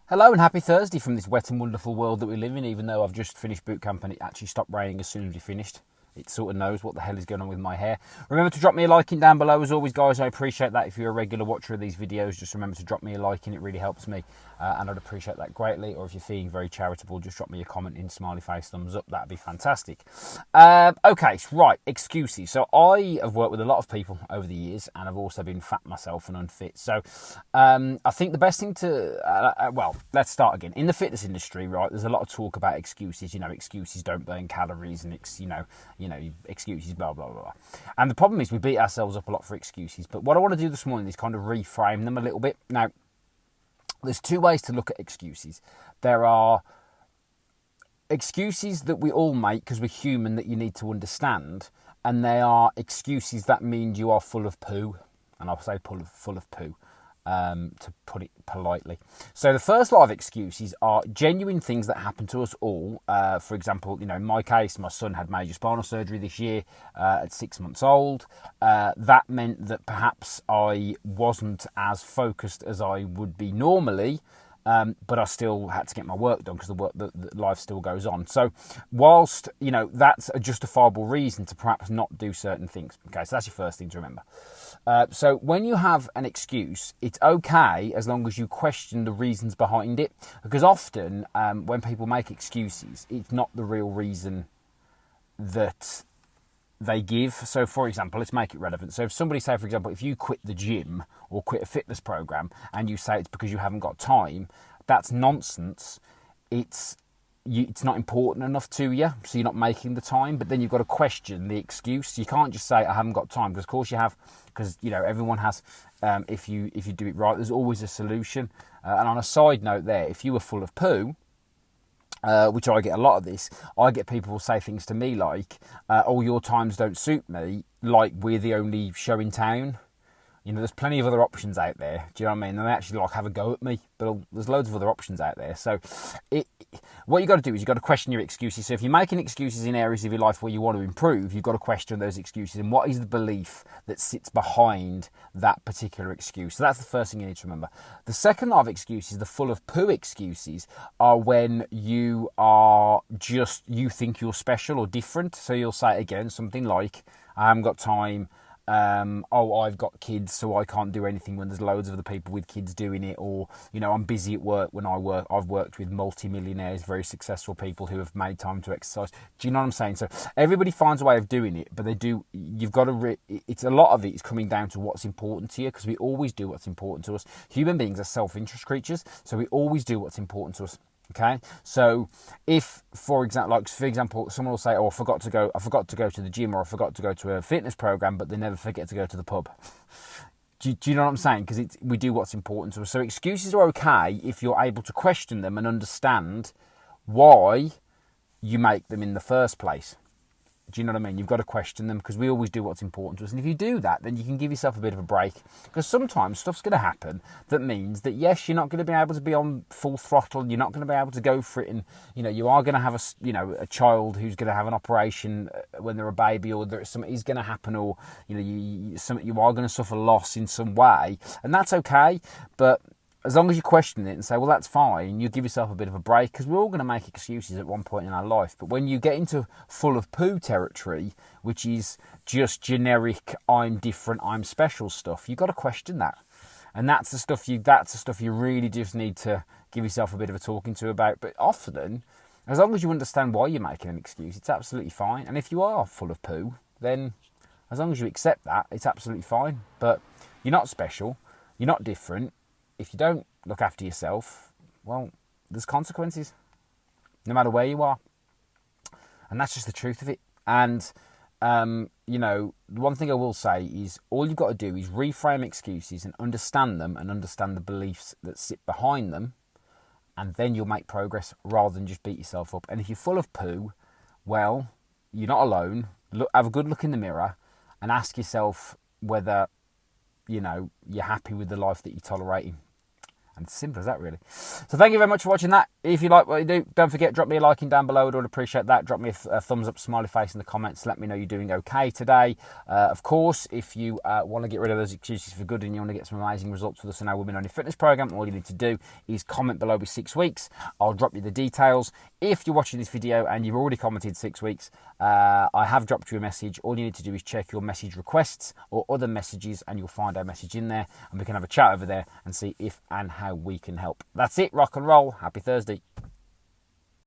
Hello and happy Thursday from this wet and wonderful world that we live in, even though I've just finished boot camp and it actually stopped raining as soon as we finished. It sort of knows what the hell is going on with my hair. Remember to drop me a like in down below as always, guys. I appreciate that. If you're a regular watcher of these videos, just remember to drop me a like in. It really helps me and I'd appreciate that greatly. Or if you're feeling very charitable, just drop me a comment in smiley face, thumbs up. That'd be fantastic. Okay, right, excuses. So I have worked with a lot of people over the years and I've also been fat myself and unfit. So I think the best thing to, well, let's start again. In the fitness industry, right, there's a lot of talk about excuses. You know, excuses don't burn calories and, excuses, blah, blah, blah. And the problem is we beat ourselves up a lot for excuses. But what I want to do this morning is kind of reframe them a little bit. Now, there's two ways to look at excuses. There are excuses that we all make because we're human that you need to understand. And they are excuses that mean you are full of poo. And I'll say full of poo. To put it politely. So the first lot of excuses are genuine things that happen to us all. For example, in my case, my son had major spinal surgery this year at 6 months old. That meant that perhaps I wasn't as focused as I would be normally. But I still had to get my work done because the life still goes on. So whilst, that's a justifiable reason to perhaps not do certain things. Okay, so that's your first thing to remember. So when you have an excuse, it's okay as long as you question the reasons behind it. Because often when people make excuses, it's not the real reason that they give. So for example, let's make it relevant. So if somebody say, for example, if you quit the gym or quit a fitness program and you say it's because you haven't got time, that's nonsense. It's not important enough to you, so you're not making the time. But then you've got to question the excuse. You can't just say I haven't got time, because of course you have, because everyone has. If you do it right, there's always a solution. And on a side note there, if you were full of poo, which I get a lot of this, I get people who say things to me like, oh, your times don't suit me, like we're the only show in town. There's plenty of other options out there. Do you know what I mean? And they actually have a go at me, but there's loads of other options out there. So what you got to do is you've got to question your excuses. So if you're making excuses in areas of your life where you want to improve, you've got to question those excuses and what is the belief that sits behind that particular excuse. So that's the first thing you need to remember. The second lot of excuses, the full of poo excuses, are when you think you're special or different. So you'll say again something like, I haven't got time. I've got kids, so I can't do anything when there's loads of other people with kids doing it, or I'm busy at work when I work. I've worked with multi-millionaires, very successful people who have made time to exercise. Do you know what I'm saying? So everybody finds a way of doing it, but you've got to. It's a lot of it is coming down to what's important to you, because we always do what's important to us. Human beings are self-interest creatures, so we always do what's important to us. Okay, so if, for example, someone will say, "Oh, I forgot to go to the gym, or I forgot to go to a fitness program," but they never forget to go to the pub. Do you know what I'm saying? Because we do what's important to us. So excuses are okay if you're able to question them and understand why you make them in the first place. Do you know what I mean? You've got to question them, because we always do what's important to us. And if you do that, then you can give yourself a bit of a break. Because sometimes stuff's going to happen that means that, yes, you're not going to be able to be on full throttle. You're not going to be able to go for it. And, you are going to have a child who's going to have an operation when they're a baby, or something is going to happen, or, you are going to suffer loss in some way. And that's okay. But as long as you question it and say, well, that's fine, you give yourself a bit of a break, because we're all going to make excuses at one point in our life. But when you get into full of poo territory, which is just generic, I'm different, I'm special stuff, you've got to question that. And that's the stuff you really just need to give yourself a bit of a talking to about. But often, as long as you understand why you're making an excuse, it's absolutely fine. And if you are full of poo, then as long as you accept that, it's absolutely fine. But you're not special, you're not different. If you don't look after yourself, well, there's consequences, no matter where you are. And that's just the truth of it. And, the one thing I will say is all you've got to do is reframe excuses and understand them, and understand the beliefs that sit behind them. And then you'll make progress rather than just beat yourself up. And if you're full of poo, well, you're not alone. Have a good look in the mirror and ask yourself whether, you're happy with the life that you're tolerating. And simple as that, really. So thank you very much for watching that. If you like what you do, don't forget, drop me a liking down below. I'd really appreciate that. Drop me a thumbs up, smiley face in the comments. Let me know you're doing okay today. Of course, if you want to get rid of those excuses for good and you want to get some amazing results with us in our Women Only Fitness program, all you need to do is comment below with 6 weeks. I'll drop you the details. If you're watching this video and you've already commented 6 weeks, I have dropped you a message. All you need to do is check your message requests or other messages and you'll find our message in there, and we can have a chat over there and see if and how we can help. That's it. Rock and roll. Happy Thursday.